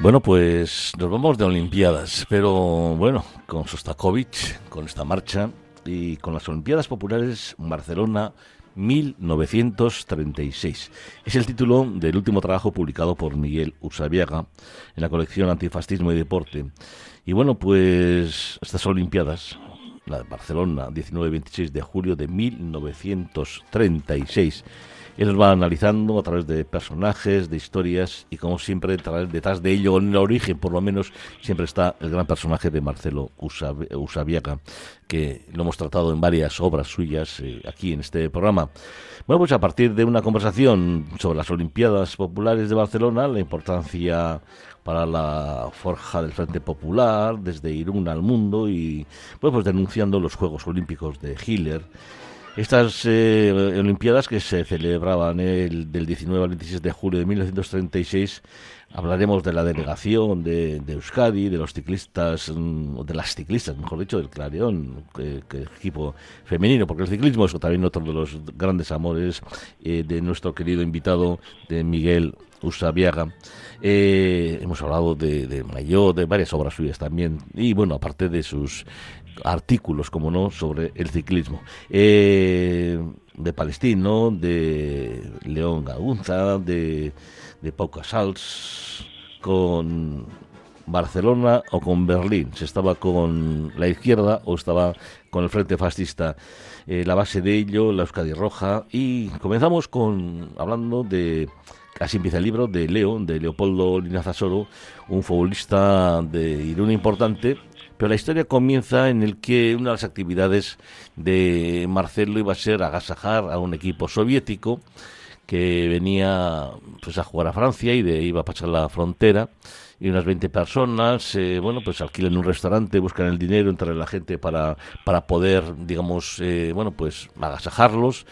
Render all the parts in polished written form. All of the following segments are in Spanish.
Bueno, pues nos vamos de Olimpiadas, pero bueno, con Sostakovich, con esta marcha y con las Olimpiadas Populares Barcelona 1936. Es el título del último trabajo publicado por Miguel Usabiaga en la colección Antifascismo y Deporte. Y bueno, pues estas Olimpiadas, la de Barcelona, 19-26 de julio de 1936, él nos va analizando a través de personajes, de historias y como siempre detrás de ello, en el origen por lo menos, siempre está el gran personaje de Marcelo Usabiaga, que lo hemos tratado en varias obras suyas aquí en este programa. Bueno, pues a partir de una conversación sobre las Olimpiadas Populares de Barcelona, la importancia para la forja del Frente Popular, desde Irún al mundo y pues denunciando los Juegos Olímpicos de Hitler. Estas Olimpiadas que se celebraban del 19 al 26 de julio de 1936, hablaremos de la delegación de Euskadi, de los ciclistas, de las ciclistas, mejor dicho, del Clarion, que equipo femenino, porque el ciclismo es también otro de los grandes amores de nuestro querido invitado, de Miguel Usabiaga. Hemos hablado de Maillot, de varias obras suyas también, y bueno, aparte de sus artículos, como no, sobre el ciclismo. De Palestino, de León Gaunza, de Pau Casals, con Barcelona o con Berlín. Se estaba con la izquierda o estaba con el Frente Fascista. La base de ello, la Euskadi Roja. Y comenzamos hablando de... Así empieza el libro de Leopoldo Linazasoro, un futbolista de Irún importante, pero la historia comienza en el que una de las actividades de Marcelo iba a ser agasajar a un equipo soviético que venía pues a jugar a Francia y iba a pasar la frontera, y unas 20 personas, bueno, pues alquilan un restaurante, buscan el dinero entre la gente para poder, digamos, bueno, pues agasajarlos,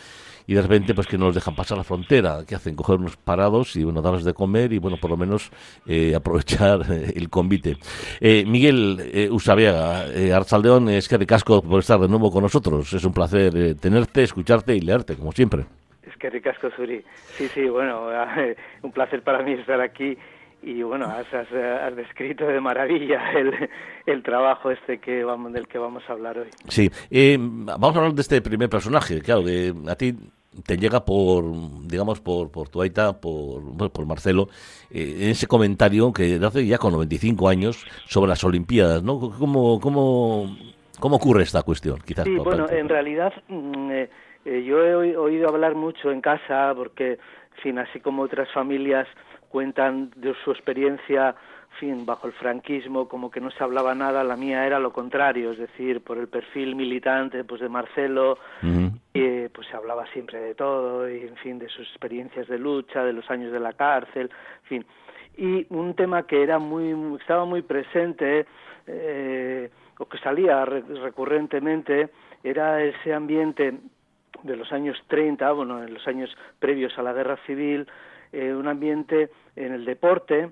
y de repente pues que no los dejan pasar la frontera. ¿Qué hacen? Coger unos parados y bueno, darles de comer y bueno, por lo menos aprovechar el convite. Miguel Usabiaga, Artzaldeón, es que ricasco por estar de nuevo con nosotros. Es un placer tenerte, escucharte y leerte, como siempre. Es que ricasco, Suri. Sí, sí, bueno, un placer para mí estar aquí y bueno, has descrito de maravilla el trabajo del que vamos a hablar hoy. Sí, vamos a hablar de este primer personaje, claro, a ti te llega digamos, por tu aita, bueno, por Marcelo, en ese comentario que hace ya con 95 años sobre las Olimpiadas, ¿no? ¿Cómo ocurre esta cuestión? Quizás Sí, para bueno, en empezar. realidad yo he oído hablar mucho en casa porque, en fin, así como otras familias cuentan de su experiencia, en fin, bajo el franquismo, como que no se hablaba nada, la mía era lo contrario, es decir, por el perfil militante pues de Marcelo, Ujú. pues se hablaba siempre de todo, y en fin, de sus experiencias de lucha, de los años de la cárcel, en fin. Y un tema que estaba muy presente, o que salía recurrentemente, era ese ambiente de los años 30, bueno, en los años previos a la Guerra Civil, un ambiente en el deporte.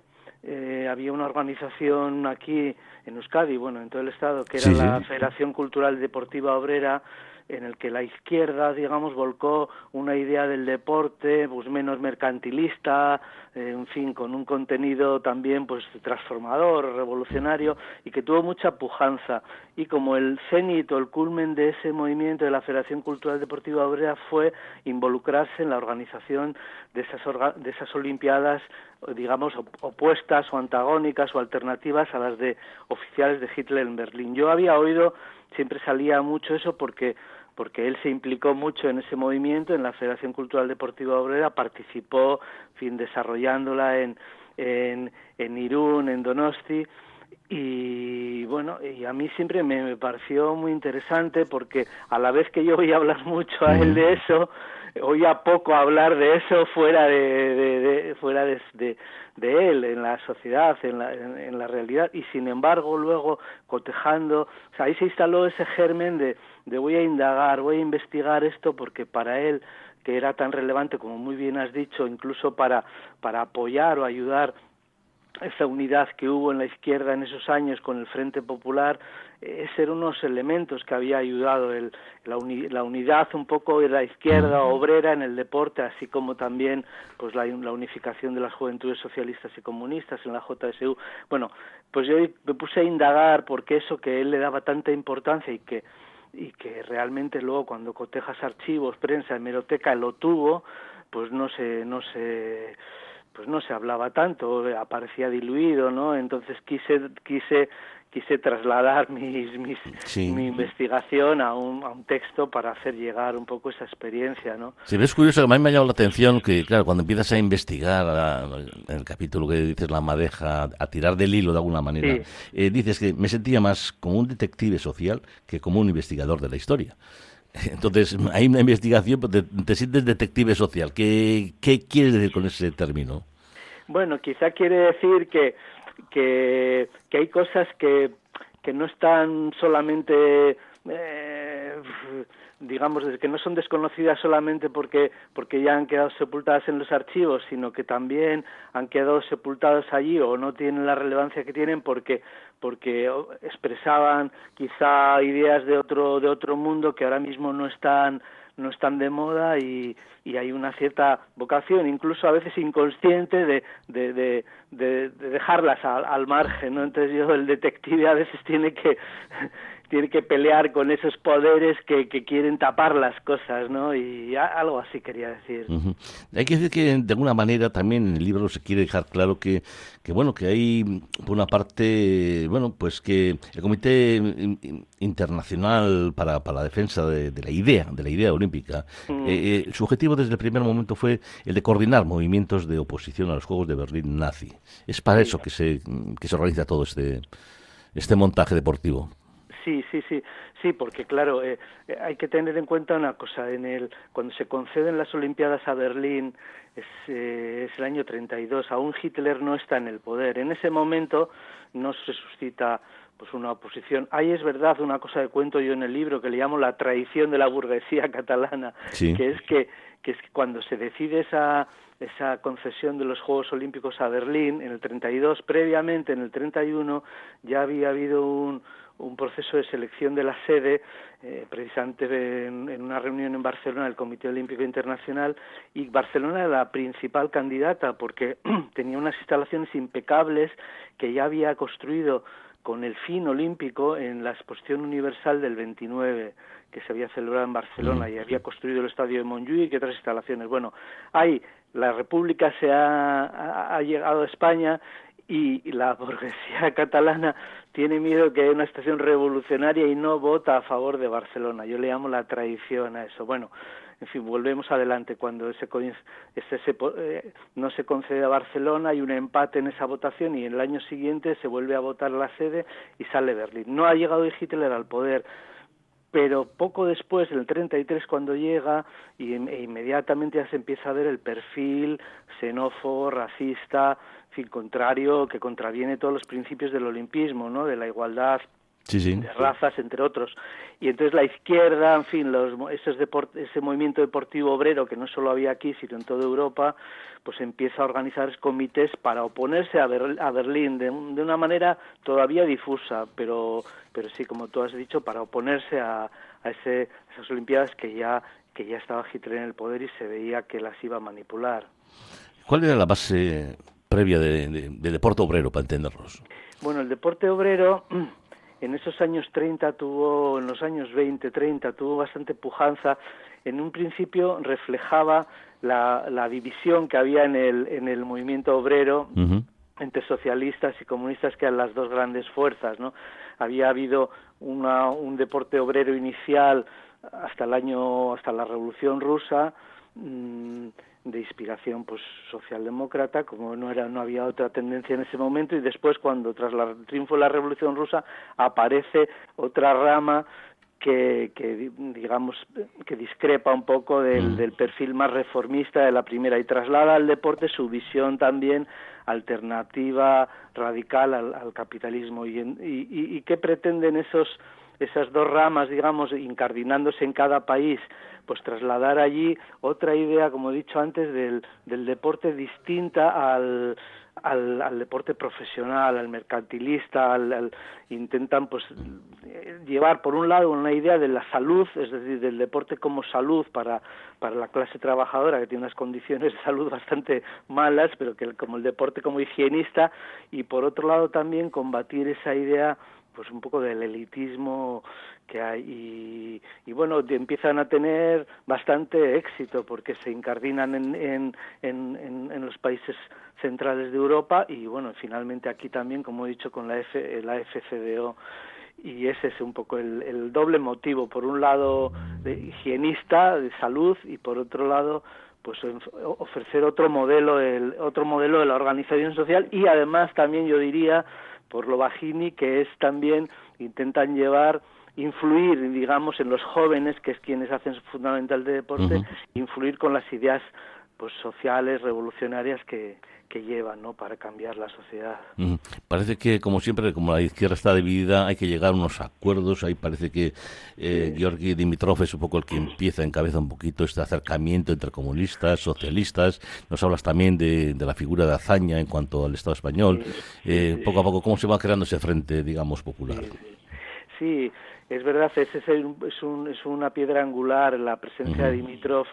Había una organización aquí en Euskadi, bueno, en todo el estado, que era Sí, la sí. Federación Cultural Deportiva Obrera, en el que la izquierda, digamos, volcó una idea del deporte pues menos mercantilista, en fin, con un contenido también pues transformador, revolucionario, y que tuvo mucha pujanza. Y como el cenit o el culmen de ese movimiento de la Federación Cultural Deportiva Obrera fue involucrarse en la organización de esas Olimpiadas, digamos, opuestas o antagónicas o alternativas a las de oficiales de Hitler en Berlín. Yo había oído, siempre salía mucho eso porque él se implicó mucho en ese movimiento, en la Federación Cultural Deportiva Obrera, participó, en fin, desarrollándola en Irún, en Donosti, y bueno, y a mí siempre me pareció muy interesante porque a la vez que yo oía hablar mucho a él Ujú. de eso, oía poco hablar de eso fuera de él, en la sociedad, en la realidad, y sin embargo luego cotejando, o sea, ahí se instaló ese germen de voy a indagar, voy a investigar esto porque para él, que era tan relevante como muy bien has dicho, incluso para apoyar o ayudar esa unidad que hubo en la izquierda en esos años con el Frente Popular, ese era unos elementos que había ayudado la unidad un poco de la izquierda obrera en el deporte, así como también pues la unificación de las juventudes socialistas y comunistas en la JSU. Bueno, pues yo me puse a indagar porque eso que él le daba tanta importancia y que realmente luego cuando cotejas archivos, prensa, hemeroteca lo tuvo, pues no se hablaba tanto, aparecía diluido, ¿no? Entonces quise trasladar mi investigación a un texto para hacer llegar un poco esa experiencia, ¿no? Sí, es curioso, a mí me ha llamado la atención que, claro, cuando empiezas a investigar en el capítulo que dices la madeja, a tirar del hilo de alguna manera, sí. Dices que me sentía más como un detective social que como un investigador de la historia. Entonces, hay una investigación, te sientes detective social. ¿Qué quieres decir con ese término? Bueno, quizá quiere decir que hay cosas que no están solamente, digamos, que no son desconocidas solamente porque ya han quedado sepultadas en los archivos, sino que también han quedado sepultadas allí o no tienen la relevancia que tienen porque expresaban quizá ideas de otro mundo que ahora mismo no están de moda y hay una cierta vocación, incluso a veces inconsciente, de dejarlas al margen, ¿no? Entonces el detective a veces tiene que pelear con esos poderes que quieren tapar las cosas, ¿no? Y algo así quería decir. Uh-huh. Hay que decir que de alguna manera también en el libro se quiere dejar claro que hay por una parte, pues que el Comité Internacional para la Defensa de la idea olímpica, su objetivo desde el primer momento fue el de coordinar movimientos de oposición a los Juegos de Berlín nazi. Es para eso que se organiza todo este montaje deportivo. Sí, porque claro, hay que tener en cuenta una cosa, cuando se conceden las Olimpiadas a Berlín, es el año 32, aún Hitler no está en el poder. En ese momento no se suscita pues una oposición. Ahí es verdad una cosa que cuento yo en el libro que le llamo la traición de la burguesía catalana, sí. que es que cuando se decide esa concesión de los Juegos Olímpicos a Berlín en el 32, previamente en el 31 ya había habido un proceso de selección de la sede, precisamente en una reunión en Barcelona del Comité Olímpico Internacional, y Barcelona era la principal candidata porque tenía unas instalaciones impecables que ya había construido con el fin olímpico en la Exposición Universal del 29, que se había celebrado en Barcelona, y había construido el estadio de Montjuïc y otras instalaciones. Bueno, ahí la República se ha llegado a España y la burguesía catalana tiene miedo que haya una situación revolucionaria y no vota a favor de Barcelona. Yo le llamo la traición a eso. Bueno, en fin, volvemos adelante. Cuando no se concede a Barcelona, hay un empate en esa votación y en el año siguiente se vuelve a votar la sede y sale Berlín. No ha llegado Hitler al poder, pero poco después, en el 33, cuando llega, inmediatamente ya se empieza a ver el perfil xenófobo, racista, en fin, contrario, que contraviene todos los principios del olimpismo, ¿no? De la igualdad de razas, entre otros. Y entonces la izquierda, en fin, ese movimiento deportivo obrero, que no solo había aquí, sino en toda Europa, pues empieza a organizar comités para oponerse a Berlín de una manera todavía difusa, pero sí, como tú has dicho, para oponerse a esas Olimpiadas que ya estaba Hitler en el poder y se veía que las iba a manipular. ¿Cuál era la base previa de deporte obrero, para entenderlos? Bueno, el deporte obrero en esos años 30 en los años 20, 30, tuvo bastante pujanza. En un principio reflejaba la división que había en el movimiento obrero entre socialistas y comunistas, que eran las dos grandes fuerzas, ¿no? Había habido un deporte obrero inicial hasta la Revolución Rusa, de inspiración pues socialdemócrata, como no había otra tendencia en ese momento, y después, cuando tras el triunfo de la Revolución Rusa aparece otra rama que digamos que discrepa un poco del perfil más reformista de la primera y traslada al deporte su visión también alternativa, radical al capitalismo. ¿Y qué pretenden esas dos ramas, digamos, incardinándose en cada país? Pues trasladar allí otra idea, como he dicho antes, del deporte distinta al deporte profesional, al mercantilista, intentan pues llevar por un lado una idea de la salud, es decir, del deporte como salud para la clase trabajadora, que tiene unas condiciones de salud bastante malas, pero que como el deporte como higienista, y por otro lado también combatir esa idea pues un poco del elitismo que hay, y bueno, empiezan a tener bastante éxito porque se incardinan en los países centrales de Europa, y bueno, finalmente aquí también, como he dicho, con la FCDO. Y ese es un poco el doble motivo, por un lado de higienista, de salud, y por otro lado pues ofrecer otro modelo de la organización social, y además también yo diría por lo Bajini, que es también intentan influir, digamos, en los jóvenes, que es quienes hacen fundamental de deporte, influir con las ideas pues sociales, revolucionarias que llevan, ¿no?, para cambiar la sociedad. Parece que, como siempre, como la izquierda está dividida, hay que llegar a unos acuerdos. Ahí parece que Georgi Dimitrov es un poco el que encabeza un poquito este acercamiento entre comunistas, socialistas. Nos hablas también de la figura de Azaña en cuanto al Estado español. Poco a poco, ¿cómo se va creando ese frente, digamos, popular? Sí, es verdad, es una piedra angular la presencia de Dimitrov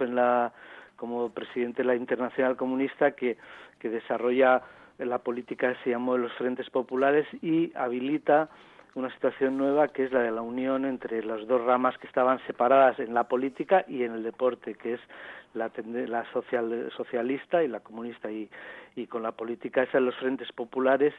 como presidente de la Internacional Comunista, que desarrolla la política que se llamó los Frentes Populares y habilita una situación nueva, que es la de la unión entre las dos ramas que estaban separadas en la política y en el deporte, que es la socialista y la comunista, y con la política esa de los Frentes Populares,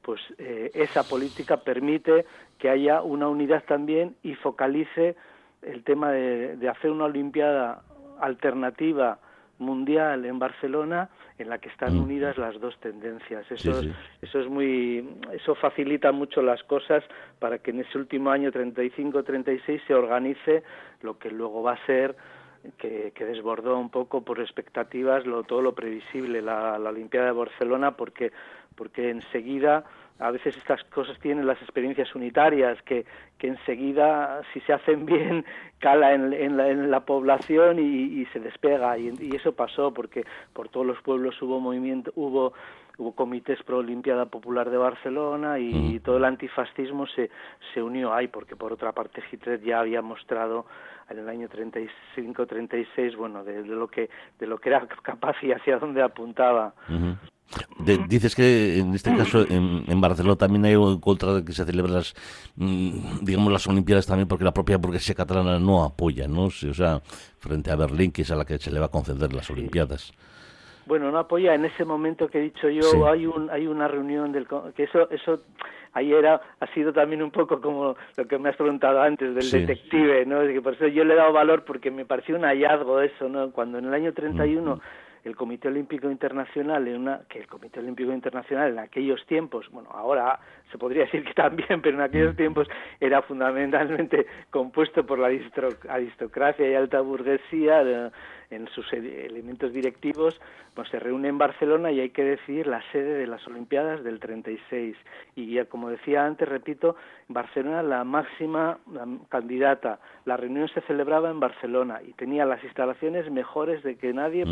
pues esa política permite que haya una unidad también y focalice el tema de hacer una Olimpiada alternativa mundial en Barcelona, en la que están unidas las dos tendencias. Eso facilita mucho las cosas para que en ese último año 35-36 se organice lo que luego va a ser, que desbordó un poco por expectativas todo lo previsible, la Olimpiada de Barcelona, porque enseguida, a veces estas cosas tienen las experiencias unitarias, que enseguida, si se hacen bien, cala en la población y se despega, y eso pasó, porque por todos los pueblos hubo comités pro Olimpiada Popular de Barcelona, y todo el antifascismo se unió ahí, porque por otra parte Hitler ya había mostrado en el año 35-36, bueno, de lo que era capaz y hacia dónde apuntaba. Dices que en este caso en Barcelona también hay en contra de que se celebren las Olimpiadas, también porque la propia burguesía catalana no apoya, ¿no? O sea, frente a Berlín, que es a la que se le va a conceder las Olimpiadas. Bueno, no apoya en ese momento que he dicho yo. Sí. Hay una reunión que eso ahí ha sido también un poco como lo que me has preguntado antes del detective, ¿no? Que por eso yo le he dado valor, porque me pareció un hallazgo eso, ¿no? Cuando en el año 31 el Comité Olímpico Internacional, el Comité Olímpico Internacional en aquellos tiempos, bueno, ahora se podría decir que también, pero en aquellos tiempos era fundamentalmente compuesto por la aristocracia y alta burguesía en sus elementos directivos, pues se reúne en Barcelona y hay que decidir la sede de las Olimpiadas del 36. Y ya, como decía antes, repito, Barcelona la máxima candidata. La reunión se celebraba en Barcelona y tenía las instalaciones mejores de que nadie,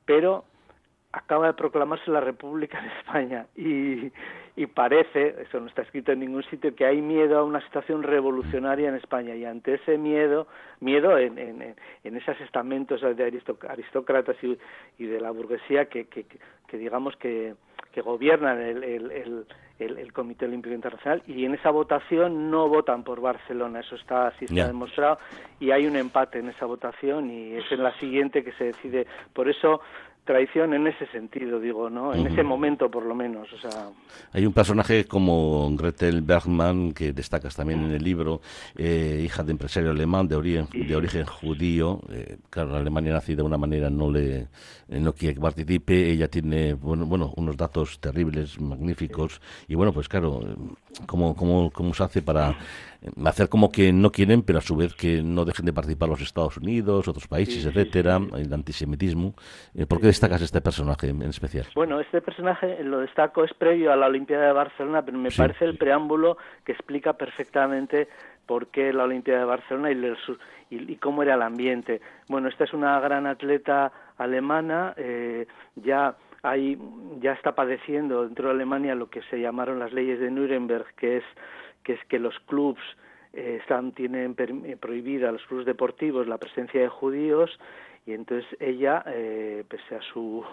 pero acaba de proclamarse la República de España y parece, eso no está escrito en ningún sitio, que hay miedo a una situación revolucionaria en España, y ante ese miedo en esos estamentos de aristócratas y de la burguesía que digamos que gobiernan el Comité Olímpico Internacional, y en esa votación no votan por Barcelona, eso está demostrado, y hay un empate en esa votación, y es en la siguiente que se decide. Por eso traición en ese sentido, digo, ¿no? En ese momento, por lo menos, o sea. Hay un personaje como Gretel Bergmann, que destacas también en el libro, hija de empresario alemán de origen judío. Claro, en Alemania nací de una manera, no quiere que participe. Ella tiene, bueno, unos datos terribles, magníficos, y bueno, pues claro, ¿cómo se hace para hacer como que no quieren, pero a su vez que no dejen de participar los Estados Unidos, otros países, etcétera, el antisemitismo? ¿Por qué destacas este personaje en especial? Bueno, este personaje lo destaco, es previo a la Olimpiada de Barcelona, pero me parece el preámbulo que explica perfectamente por qué la Olimpiada de Barcelona y cómo era el ambiente. Bueno, esta es una gran atleta alemana, ya ya está padeciendo dentro de Alemania lo que se llamaron las leyes de Nuremberg, que es que los clubs tienen prohibida, los clubes deportivos, la presencia de judíos, y entonces ella, pese a su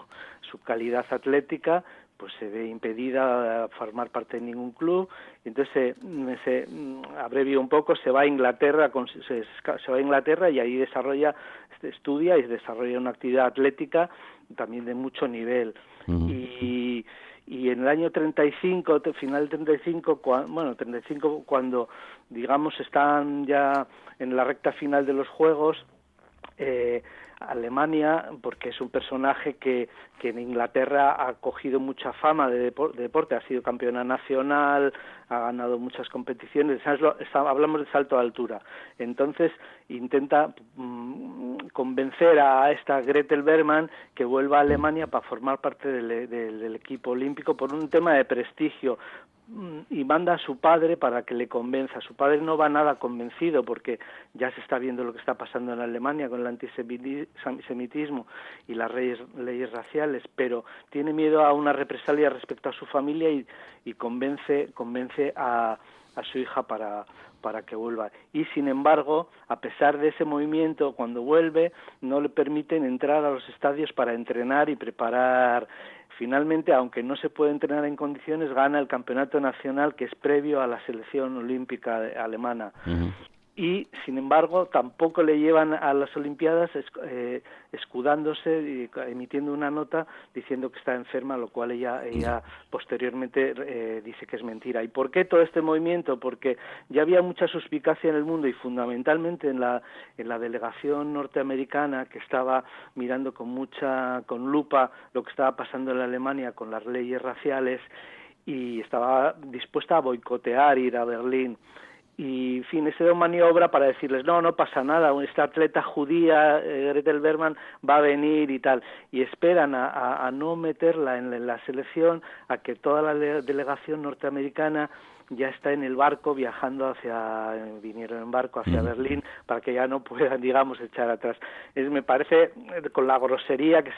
calidad atlética, pues se ve impedida a formar parte de ningún club, y entonces abrevio un poco, se va a Inglaterra, se va a Inglaterra y ahí estudia y desarrolla una actividad atlética también de mucho nivel. Y en el año 35, final del 35, 35, cuando, digamos, están ya en la recta final de los Juegos, Alemania, porque es un personaje que en Inglaterra ha cogido mucha fama de deporte, ha sido campeona nacional, ha ganado muchas competiciones, hablamos de salto de altura. Entonces intenta convencer a esta Gretel Bergmann que vuelva a Alemania para formar parte del equipo olímpico por un tema de prestigio, y manda a su padre para que le convenza. Su padre no va nada convencido porque ya se está viendo lo que está pasando en Alemania con el antisemitismo y las leyes raciales, pero tiene miedo a una represalia respecto a su familia y convence a su hija para que vuelva. Y sin embargo, a pesar de ese movimiento, cuando vuelve no le permiten entrar a los estadios para entrenar y preparar. Finalmente, aunque no se puede entrenar en condiciones, gana el campeonato nacional, que es previo a la selección olímpica alemana. Y, sin embargo, tampoco le llevan a las Olimpiadas escudándose y emitiendo una nota diciendo que está enferma, lo cual ella posteriormente dice que es mentira. ¿Y por qué todo este movimiento? Porque ya había mucha suspicacia en el mundo y fundamentalmente en la delegación norteamericana, que estaba mirando con lupa lo que estaba pasando en Alemania con las leyes raciales y estaba dispuesta a boicotear ir a Berlín. Y, en fin, esa era una maniobra para decirles, no pasa nada, esta atleta judía, Gretel Bergmann, va a venir y tal. Y esperan a no meterla en la selección, a que toda la delegación norteamericana ya está en el barco vinieron en barco hacia Berlín para que ya no puedan, digamos, echar atrás. Me parece, con la grosería que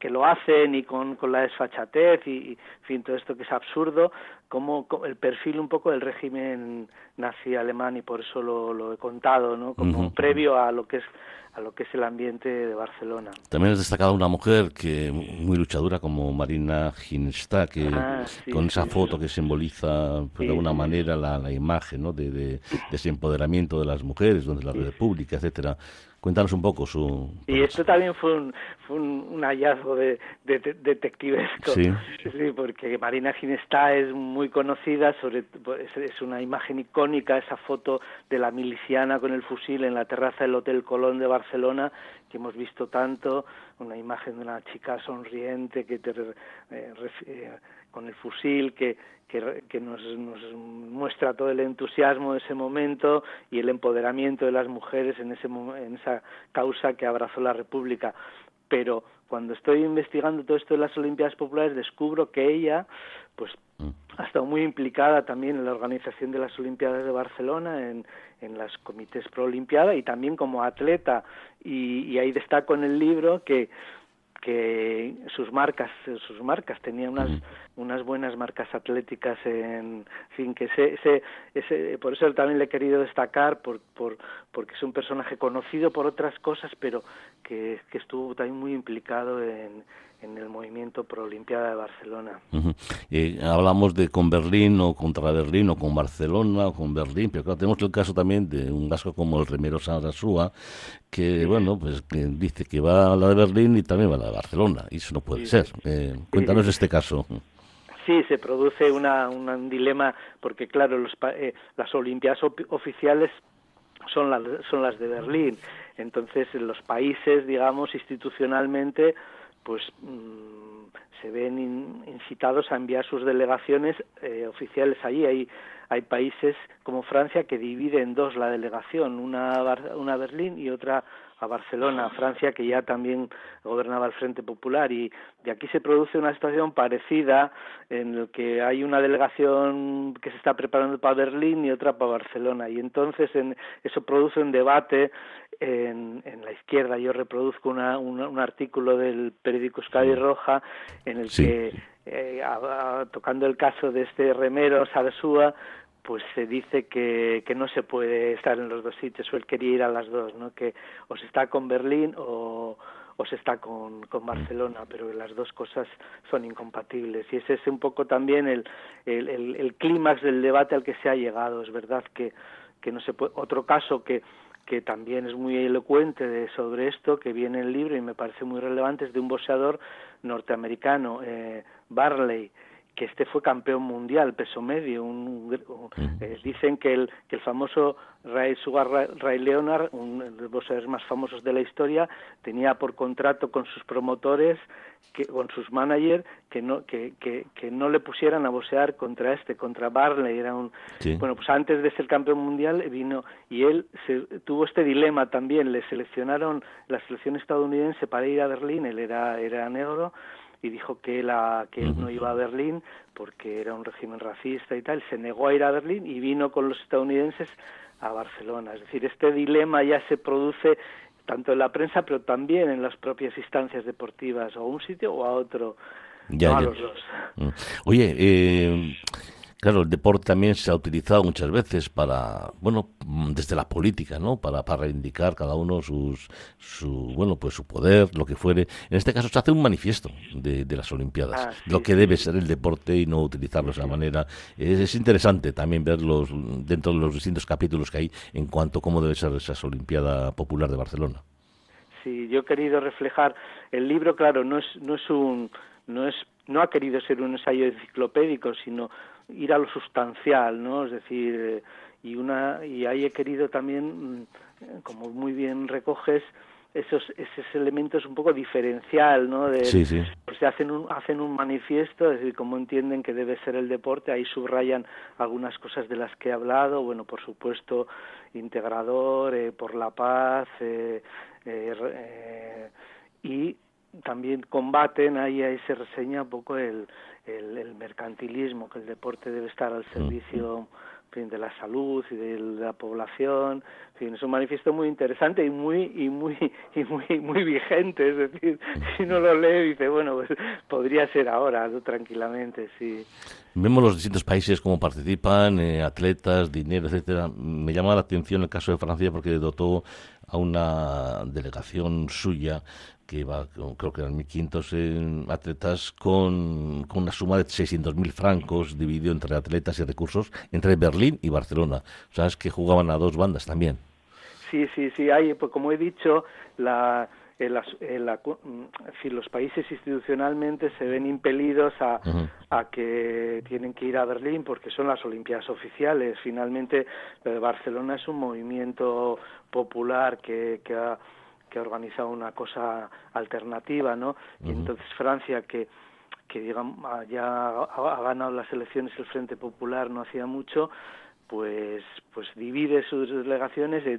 lo hacen y con la desfachatez y, en fin, todo esto que es absurdo, como el perfil un poco del régimen nazi alemán, y por eso lo he contado, ¿no? Como previo a lo que es el ambiente de Barcelona. También es destacada una mujer que muy luchadora como Marina Ginsburg, que con esa foto que simboliza pues, de alguna manera la imagen, ¿no? de ese empoderamiento de las mujeres, donde la República, etcétera. Cuéntanos un poco su... Y esto también fue un hallazgo detectivesco. Sí, porque Marina Ginsburg es muy conocida, es una imagen icónica, esa foto de la miliciana con el fusil en la terraza del Hotel Colón de Barcelona, que hemos visto tanto, una imagen de una chica sonriente con el fusil que nos muestra todo el entusiasmo de ese momento y el empoderamiento de las mujeres en esa causa que abrazó la República. Pero cuando estoy investigando todo esto de las Olimpiadas Populares, descubro que ella pues ha estado muy implicada también en la organización de las Olimpiadas de Barcelona, en los comités pro Olimpiada, y también como atleta, y ahí destaco en el libro que sus marcas tenía unas buenas marcas atléticas, en fin, que por eso también le he querido destacar, porque es un personaje conocido por otras cosas, pero que estuvo también muy implicado en el movimiento pro Olimpiada de Barcelona. Hablamos de con Berlín o contra Berlín o con Barcelona o con Berlín, pero claro, tenemos el caso también de un vasco como el remero Sarasúa, que bueno, pues que dice que va a la de Berlín y también va a la de Barcelona, y eso no puede ser. Cuéntanos este caso. Sí, se produce un dilema, porque claro, las Olimpiadas oficiales son las de Berlín. Entonces, en los países, digamos, institucionalmente, pues se ven incitados a enviar sus delegaciones oficiales allí. Hay países como Francia que divide en dos la delegación, una a Berlín y otra a Barcelona. Francia, que ya también gobernaba el Frente Popular, y de aquí se produce una situación parecida en la que hay una delegación que se está preparando para Berlín y otra para Barcelona, y entonces eso produce un debate en la izquierda yo reproduzco un artículo del periódico Euskadi Roja en el que, tocando el caso de este remero Sarasúa, pues se dice que no se puede estar en los dos sitios, o él quería ir a las dos, ¿no? Que o se está con Berlín o se está con Barcelona, pero las dos cosas son incompatibles. Y ese es un poco también el clímax del debate al que se ha llegado. Es verdad que no se puede. Otro caso que también es muy elocuente sobre esto, que viene en el libro y me parece muy relevante, es de un boxeador norteamericano, Barley, que fue campeón mundial peso medio. Dicen que el famoso Ray Leonard, uno de los boxeadores más famosos de la historia, tenía por contrato con sus promotores, con sus managers, que no le pusieran a boxear contra Barley. Era bueno, pues antes de ser campeón mundial vino, y él tuvo este dilema también. Le seleccionaron la selección estadounidense para ir a Berlín, él era negro, y dijo que él no iba a Berlín porque era un régimen racista y tal. Se negó a ir a Berlín y vino con los estadounidenses a Barcelona. Es decir, este dilema ya se produce tanto en la prensa, pero también en las propias instancias deportivas, o a un sitio o a otro, a los dos. Oye, claro, el deporte también se ha utilizado muchas veces para, bueno, desde la política, ¿no? Para reivindicar cada uno su poder, lo que fuere. En este caso se hace un manifiesto de las Olimpiadas, lo que debe ser el deporte y no utilizarlo de esa manera. Es interesante también verlos dentro de los distintos capítulos que hay en cuanto a cómo debe ser esa Olimpiada Popular de Barcelona. Sí, yo he querido reflejar el libro, claro, no ha querido ser un ensayo enciclopédico, sino ir a lo sustancial, ¿no? Es decir, y ahí he querido también, como muy bien recoges, esos elementos un poco diferencial, ¿no? Pues hacen un manifiesto, es decir, cómo entienden que debe ser el deporte. Ahí subrayan algunas cosas de las que he hablado. Bueno, por supuesto, integrador, por la paz, y también combaten, ahí se reseña un poco el mercantilismo, que el deporte debe estar al servicio, en fin, de la salud y de la población. En fin, es un manifiesto muy interesante y muy vigente. Es decir, si uno lo lee dice, bueno, pues podría ser ahora, ¿no? Tranquilamente, sí. Vemos los distintos países cómo participan, atletas, dinero, etcétera. Me llama la atención el caso de Francia porque dotó a una delegación suya que va, creo que eran 1.500 atletas, con una suma de 600.000 francos dividido entre atletas y recursos entre Berlín y Barcelona. O sea, es que jugaban a dos bandas también. Sí, hay, pues como he dicho, los países institucionalmente se ven impelidos a que tienen que ir a Berlín porque son las Olimpiadas oficiales. Finalmente, lo de Barcelona es un movimiento popular que ha organizado una cosa alternativa, ¿no? Y entonces Francia, que digamos ya ha ganado las elecciones el Frente Popular no hacía mucho, pues divide sus delegaciones y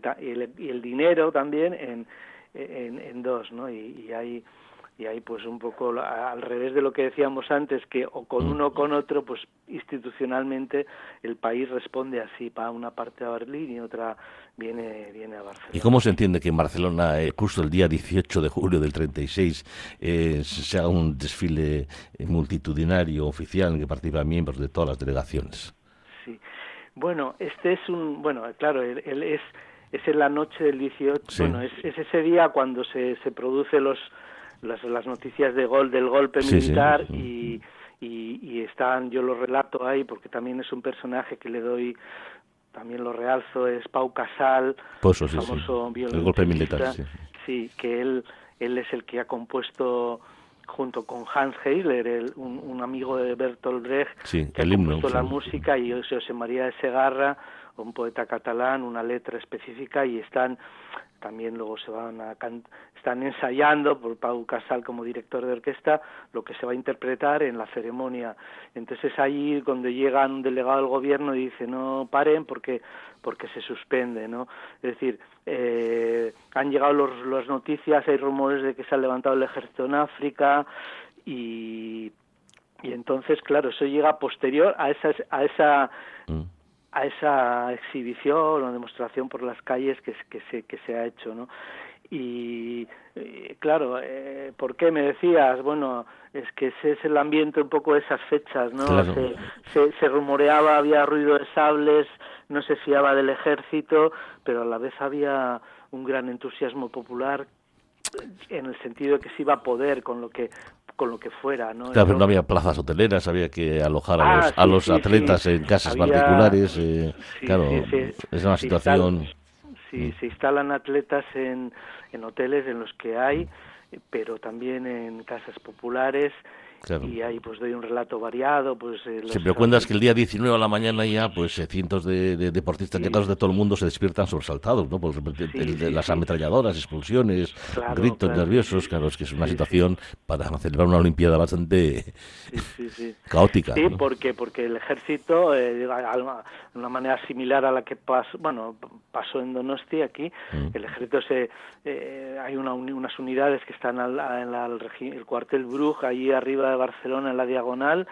el dinero también en dos, ¿no? Y hay pues un poco al revés de lo que decíamos antes, que o con uno o con otro, pues institucionalmente el país responde así, para una parte a Berlín y otra viene a Barcelona. ¿Y cómo se entiende que en Barcelona, justo el día 18 de julio del 36, se haga un desfile multitudinario oficial en el que participan miembros de todas las delegaciones? Sí, bueno, claro, él es en la noche del 18, sí. Bueno, es ese día cuando se produce las noticias del golpe militar, sí. Y están, yo lo relato ahí porque también es un personaje que le doy, también lo realzo, es Pau Casals, pues, el famoso violinista, el golpe militar, sí, que él es el que ha compuesto junto con Hans Heidler, un amigo de Bertolt Brecht, que ha compuesto la música, y José María de Segarra, un poeta catalán, una letra específica, y también luego están ensayando por Pau Casals como director de orquesta lo que se va a interpretar en la ceremonia. Entonces ahí cuando llega un delegado del gobierno y dice no paren porque se suspende, ¿no? Es decir, han llegado las noticias, hay rumores de que se ha levantado el ejército en África y entonces claro, eso llega posterior a esa a esa exhibición o demostración por las calles que se ha hecho, ¿no? Y claro, ¿por qué me decías? Bueno, es que ese es el ambiente un poco de esas fechas, ¿no? Claro. Se rumoreaba, había ruido de sables, no se fiaba del ejército, pero a la vez había un gran entusiasmo popular en el sentido de que se iba a poder con lo que fuera, ¿no? Claro, pero no Entonces, había plazas hoteleras, había que alojar a sí, los sí, sí, atletas en casas había, particulares. sí, sí, Claro, es una se instala, situación. sí, se instalan atletas en hoteles en los que hay, pero también en casas populares, Claro. y ahí pues doy un relato variado, pues Siempre cuentas que el día 19 a la mañana ya, pues cientos de deportistas sí, llegados de todo el mundo se despiertan sobresaltados, ¿no? Por sí, de sí, las sí, ametralladoras, explosiones, claro, gritos claro, nerviosos. Claro, es que es una sí, sí. situación para celebrar una Olimpiada bastante Sí, sí, sí. caótica, Sí, ¿no? porque el ejército, de una manera similar a la que pasó en Donosti aquí, Mm. el ejército hay unas unidades que están en el cuartel Bruj, allí arriba de Barcelona, en la diagonal,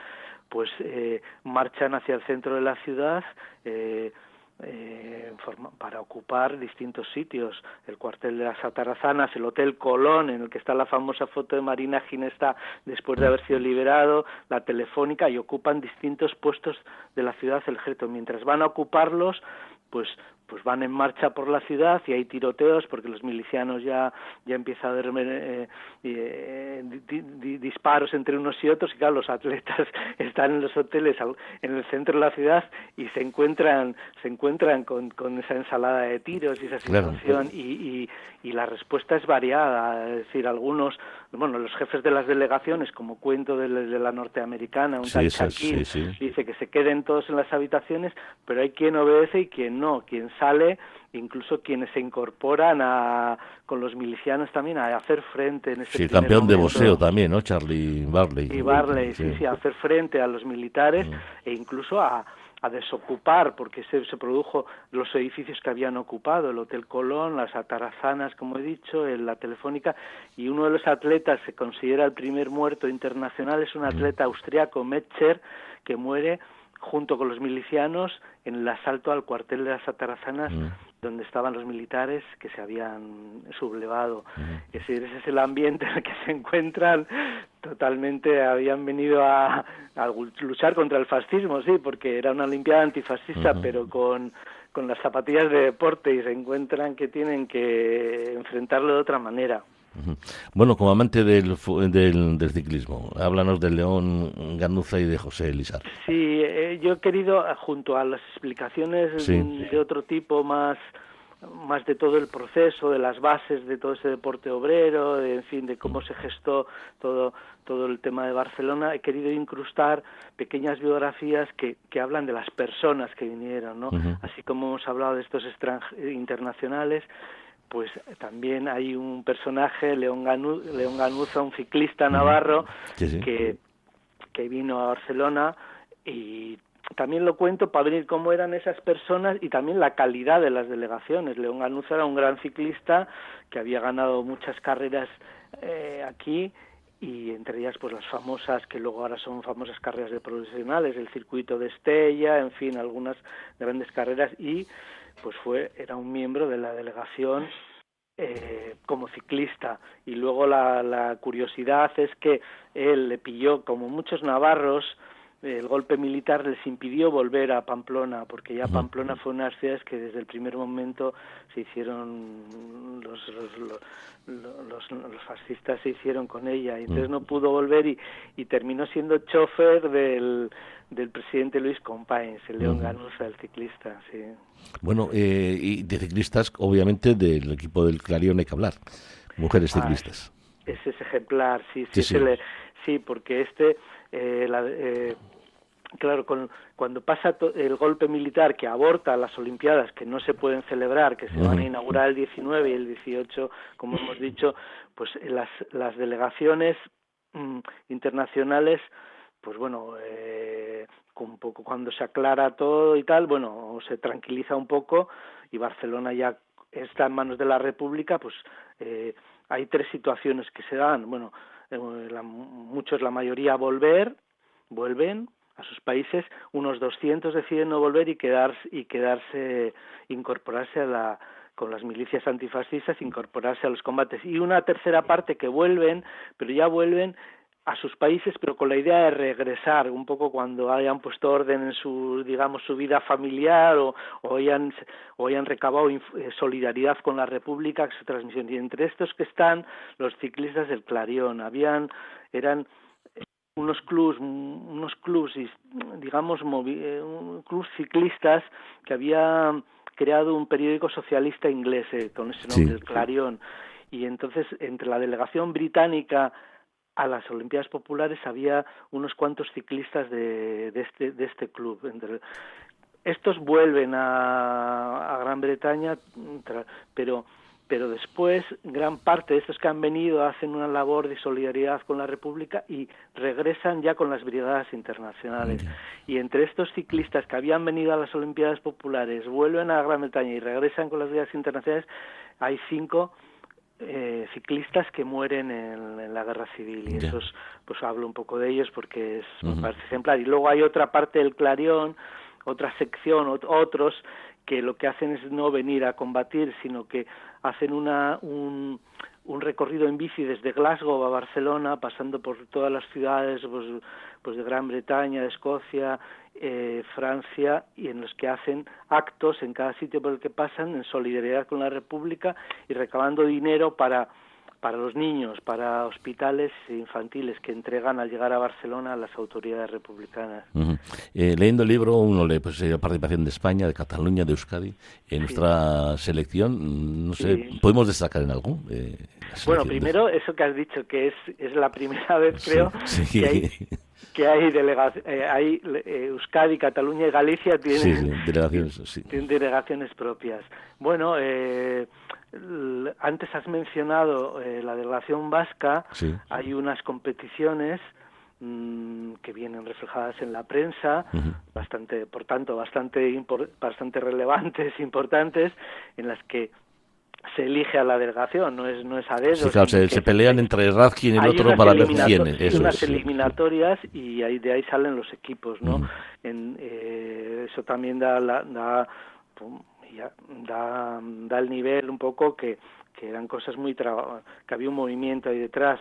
pues marchan hacia el centro de la ciudad, para ocupar distintos sitios, el cuartel de las Atarazanas, el Hotel Colón, en el que está la famosa foto de Marina Ginesta después de haber sido liberado, la Telefónica, y ocupan distintos puestos de la ciudad el ejército. Mientras van a ocuparlos, pues van en marcha por la ciudad y hay tiroteos porque los milicianos ya empieza a haber disparos entre unos y otros, y claro, los atletas están en los hoteles en el centro de la ciudad y se encuentran con esa ensalada de tiros y esa Claro. situación, y la respuesta es variada, es decir, algunos, bueno, los jefes de las delegaciones, como cuento de la norteamericana, un tal Shaquille, Sí. dice que se queden todos en las habitaciones, pero hay quien obedece y quien no, quien sale, incluso quienes se incorporan con los milicianos también a hacer frente en ese Sí, el primer campeón de momento. boxeo también, ¿no? Charlie Barley. Y Barley, Sí. sí, a hacer frente a los militares e incluso a desocupar, porque se produjo los edificios que habían ocupado, el Hotel Colón, las Atarazanas, como he dicho, la Telefónica, y uno de los atletas se considera el primer muerto internacional, es un atleta austriaco, Metzger, que muere junto con los milicianos en el asalto al cuartel de las Atarazanas, donde estaban los militares que se habían sublevado. Es decir, ese es el ambiente en el que se encuentran. Totalmente habían venido a luchar contra el fascismo, sí, porque era una Olimpiada antifascista, pero con las zapatillas de deporte, y se encuentran que tienen que enfrentarlo de otra manera. Bueno, como amante del ciclismo, háblanos de León Ganuza y de José Elizar. Sí, yo he querido, junto a las explicaciones de otro tipo, más de todo el proceso, de las bases de todo ese deporte obrero, en fin, de cómo se gestó todo el tema de Barcelona, he querido incrustar pequeñas biografías que hablan de las personas que vinieron, ¿no? Así como hemos hablado de estos internacionales, pues también hay un personaje, León Ganuza, un ciclista navarro, que vino a Barcelona, y también lo cuento para ver cómo eran esas personas y también la calidad de las delegaciones. León Ganuza era un gran ciclista que había ganado muchas carreras aquí, y entre ellas pues las famosas, que luego ahora son famosas carreras de profesionales, el circuito de Estella, en fin, algunas grandes carreras, y pues era un miembro de la delegación como ciclista. Y luego la curiosidad es que él le pilló, como muchos navarros, el golpe militar les impidió volver a Pamplona, porque ya Pamplona fue una de las ciudades que desde el primer momento se hicieron los fascistas se hicieron con ella, y entonces no pudo volver, y terminó siendo chofer del presidente Luis Companys, el León Ganuza, el ciclista, sí. Bueno, y de ciclistas, obviamente, del equipo del Clarion hay que hablar. Mujeres ciclistas. Ese es ejemplar, sí, porque claro, cuando pasa el golpe militar que aborta las Olimpiadas, que no se pueden celebrar, que se van a inaugurar el 19 y el 18, como hemos dicho, pues las delegaciones internacionales, pues bueno, un poco cuando se aclara todo y tal, bueno, se tranquiliza un poco, y Barcelona ya está en manos de la República, pues hay tres situaciones que se dan. Bueno, la mayoría vuelven, a sus países, unos 200 deciden no volver y incorporarse con las milicias antifascistas, incorporarse a los combates, y una tercera parte que vuelven, pero ya vuelven a sus países, pero con la idea de regresar un poco cuando hayan puesto orden en su vida familiar o hayan recabado solidaridad con la República, su transmisión. Y entre estos que están los ciclistas del Clarión, eran unos clubs, digamos, clubs ciclistas que había creado un periódico socialista inglés con ese nombre, el Clarión, y entonces entre la delegación británica a las Olimpiadas Populares había unos cuantos ciclistas de este club. Estos vuelven a Gran Bretaña, pero después gran parte de estos que han venido hacen una labor de solidaridad con la República y regresan ya con las brigadas internacionales. Y entre estos ciclistas que habían venido a las Olimpiadas Populares, vuelven a Gran Bretaña y regresan con las brigadas internacionales, hay 5 ciclistas que mueren en la guerra civil, y esos, pues hablo un poco de ellos porque me parece ejemplar. Y luego hay otra parte del Clarión, otra sección, otros que lo que hacen es no venir a combatir, sino que hacen un recorrido en bici desde Glasgow a Barcelona, pasando por todas las ciudades pues de Gran Bretaña, de Escocia, Francia, y en los que hacen actos en cada sitio por el que pasan en solidaridad con la República y recabando dinero para los niños, para hospitales infantiles que entregan al llegar a Barcelona a las autoridades republicanas. Leyendo el libro uno lee la participación de España, de Cataluña, de Euskadi en nuestra selección. No sé, ¿podemos destacar en algo? Bueno, primero eso que has dicho, que es la primera vez, creo, que hay Euskadi, Cataluña y Galicia tienen delegaciones propias. Bueno, antes has mencionado la delegación vasca. Hay unas competiciones que vienen reflejadas en la prensa, bastante relevantes, importantes, en las que se elige a la delegación, no es a dedo. Sí, claro, se pelean entre Radkin y el otro para ver quién es. Hay unas eliminatorias y de ahí salen los equipos, ¿no? Eso también da el nivel un poco que eran cosas que había un movimiento ahí detrás.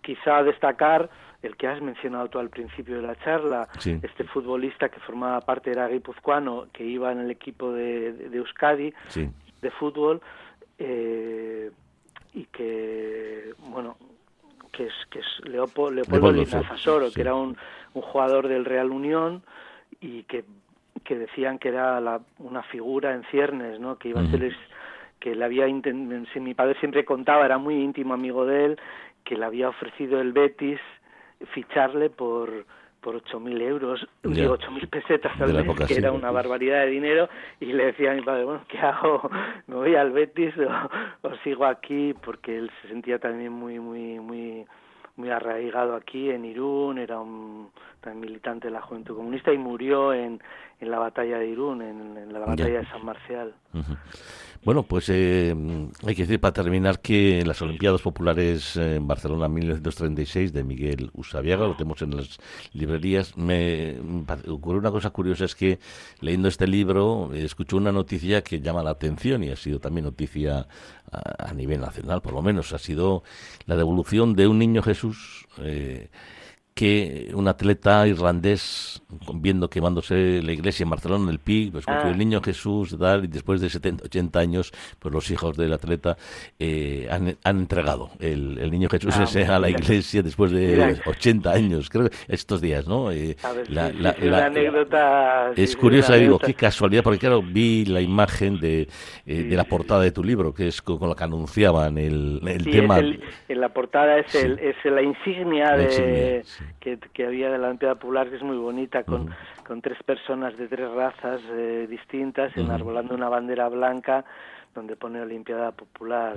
Quizá destacar el que has mencionado tú al principio de la charla, este futbolista que formaba parte, era guipuzcoano, que iba en el equipo de Euskadi, de fútbol, y que, bueno, que es Leopoldo Lizafasoro, que era un jugador del Real Unión y que decían que era una figura en ciernes, ¿no? Que iba a ser, que le había mi padre siempre contaba, era muy íntimo amigo de él, que le había ofrecido el Betis ficharle por 8.000 euros, digo 8.000 pesetas al mes, que era una barbaridad de dinero, y le decía a mi padre, bueno, ¿qué hago? ¿Me voy al Betis o sigo aquí? Porque él se sentía también muy arraigado aquí en Irún, era un militante de la Juventud Comunista y murió en la batalla de Irún, en la batalla de San Marcial. Bueno, pues hay que decir para terminar que las Olimpiadas Populares en Barcelona 1936 de Miguel Usabiaga, lo tenemos en las librerías. Me ocurrió una cosa curiosa, es que leyendo este libro escuché una noticia que llama la atención y ha sido también noticia a nivel nacional, por lo menos. Ha sido la devolución de un niño Jesús que un atleta irlandés, viendo quemándose la iglesia en Barcelona, en el Pi, pues cogió el niño Jesús, y después de 80 años, pues los hijos del atleta han entregado el niño Jesús ese a la iglesia después de 80 años, creo que estos días, ¿no? La anécdota es curiosa, digo, qué casualidad, porque claro, vi la imagen de la portada de tu libro, que es con la que anunciaban el tema. En la portada es la insignia que había de la Olimpiada Popular, que es muy bonita, con 3 personas de 3 razas distintas, enarbolando una bandera blanca donde pone Olimpiada Popular.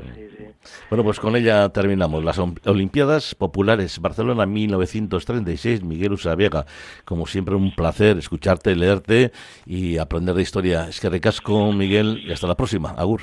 Bueno, pues con ella terminamos. Las Olimpiadas Populares Barcelona 1936, Miguel Usabiaga. Como siempre, un placer escucharte, leerte y aprender de historia. Es que ricasco, Miguel, y hasta la próxima. Agur.